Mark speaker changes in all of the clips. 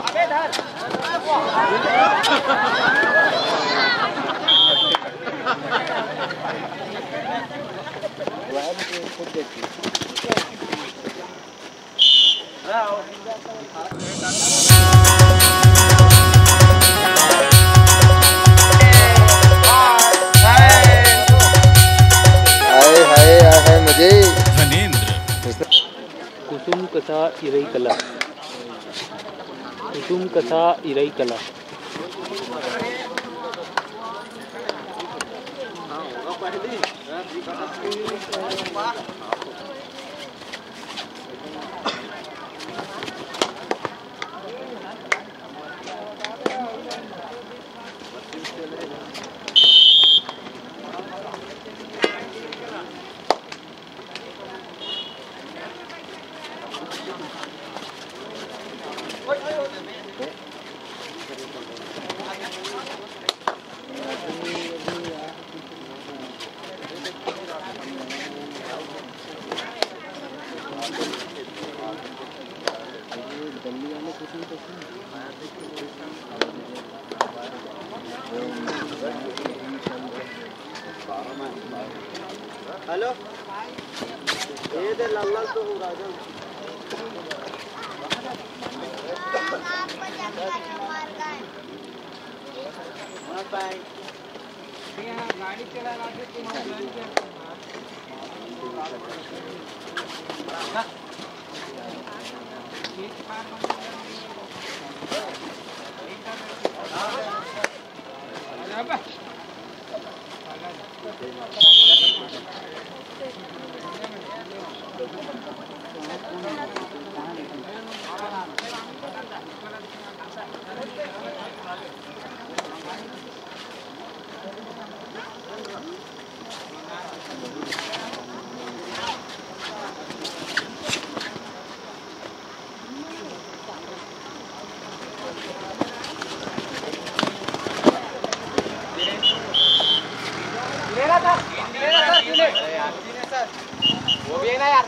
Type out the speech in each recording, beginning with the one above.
Speaker 1: अबे धर
Speaker 2: मुझे
Speaker 3: कुसुम कथा इरैकला कुसुम कथा इरैकला
Speaker 1: हेलो ये दे लल्ला तो हो राजा गाड़ी चला रहा वो भी है ना यार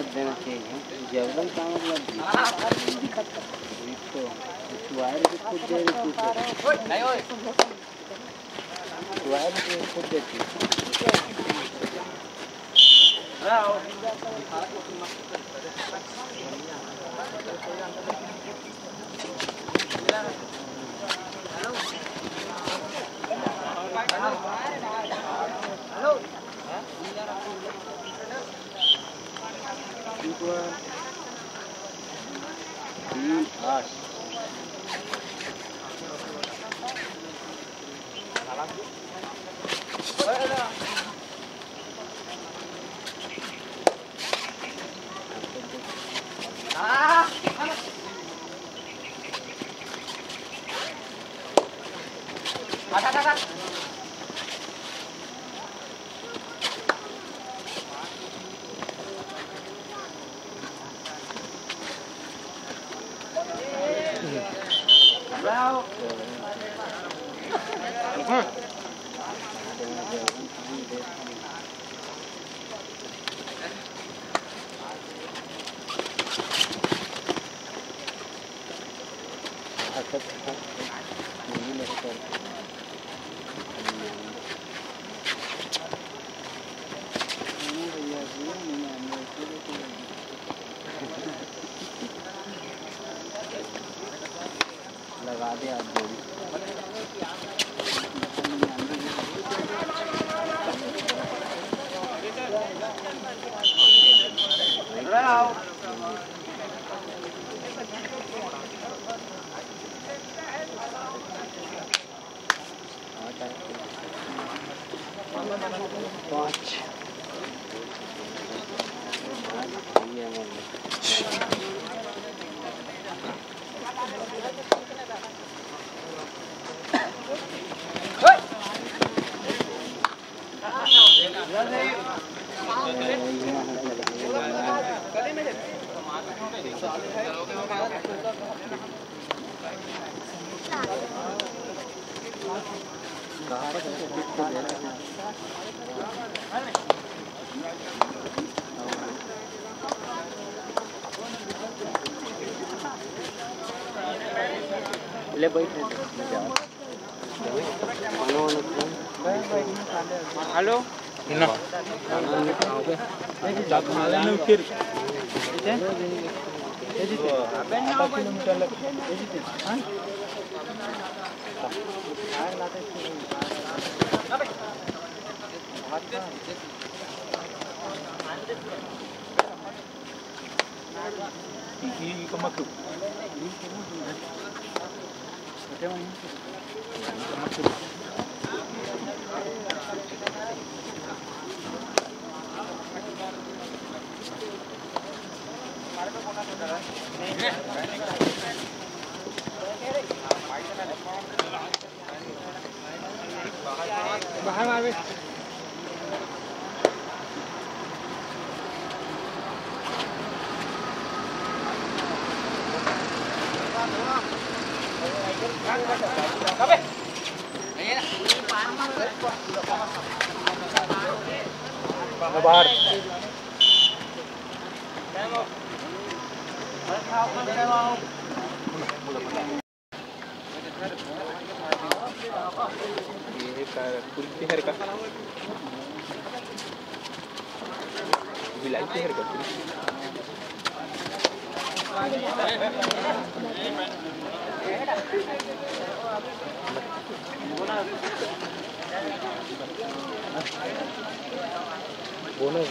Speaker 2: देना चाहिए जबरन का मतलब तो वायर भी खुद दे रही नहीं ओए वायर भी खुद देती लगा दे आप जोड़ी 5 ले बैठ हेलो ना फिर बाहर मार बाहर पुलिस हेयर का बिलाई की हेयर का बोलो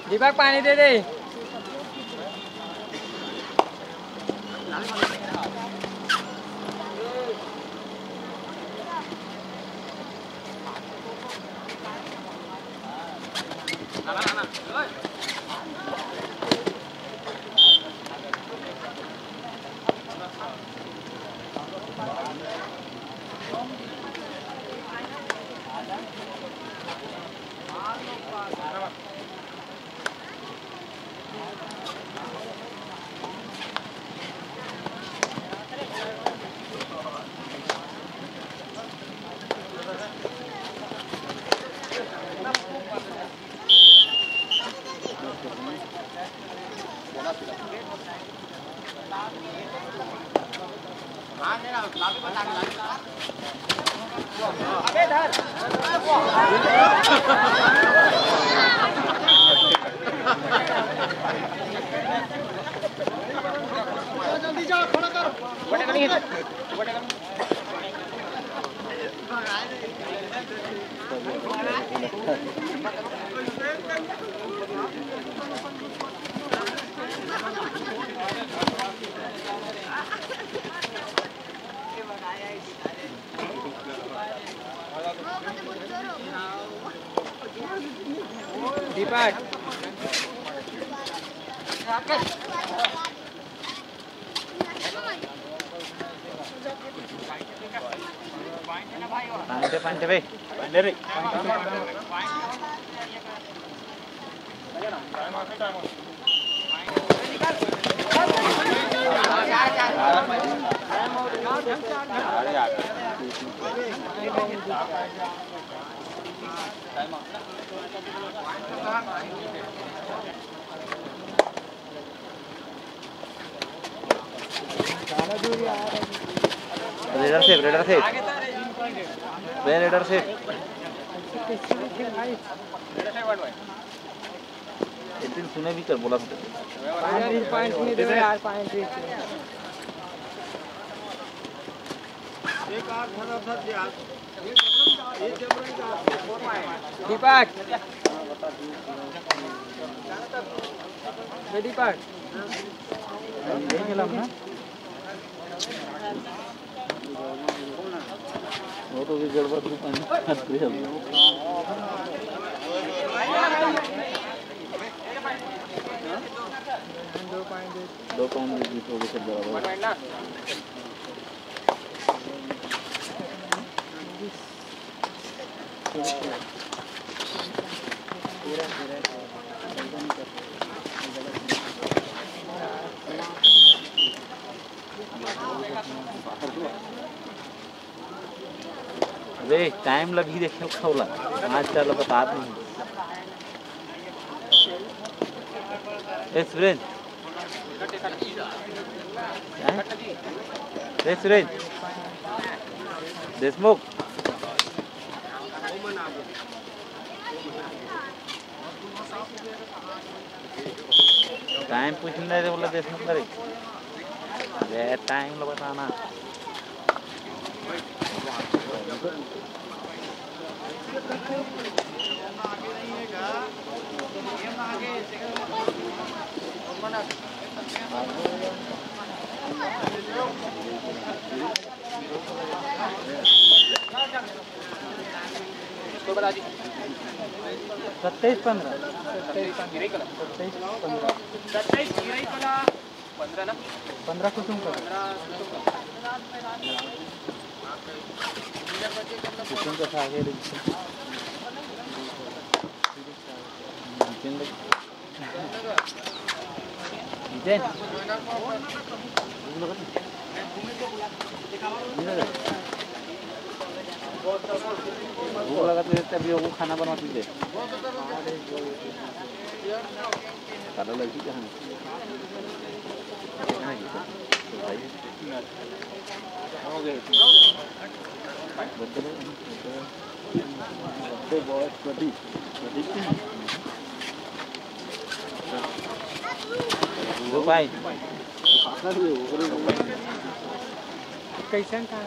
Speaker 1: दीपक पानी दे दे। दीपक
Speaker 2: पांडे भाई पांडे रे रेडर सेफ रेडर सेफ एक दिन सुने भी कर बोला
Speaker 1: दीपक दीपक
Speaker 2: वो तो भी गड़बड़ तो पानी दो पॉइंट जीतोगे सब बराबर अरे टाइम लगी देखे खवला आज चल बता नहीं सुरेंद्र सुरेंद्र देशमुख टाइम पूछने रे बोला देशमुख करे ये टाइम लो बताना सत्ताईस 15 कुसुम का कुसुम का था आगे भूख लगा तो तभी वो खाना बनवाती थे सारा लड़की कहाँ हो गए बहुत प्रदीप भाई
Speaker 1: कैसन था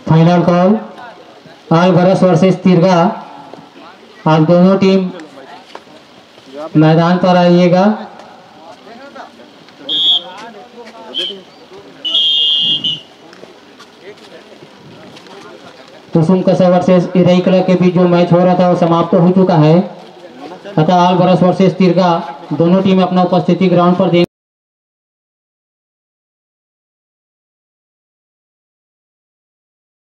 Speaker 4: फाइनल कॉल आल भरस वर्सेस तिरगा। आप दोनों टीम मैदान पर आइएगा। कुसुम कसा वर्सेस इरईकला के बीच जो मैच हो रहा था वो समाप्त हो चुका है। अतः आल भरस वर्सेस तिरगा दोनों टीम अपना उपस्थिति ग्राउंड पर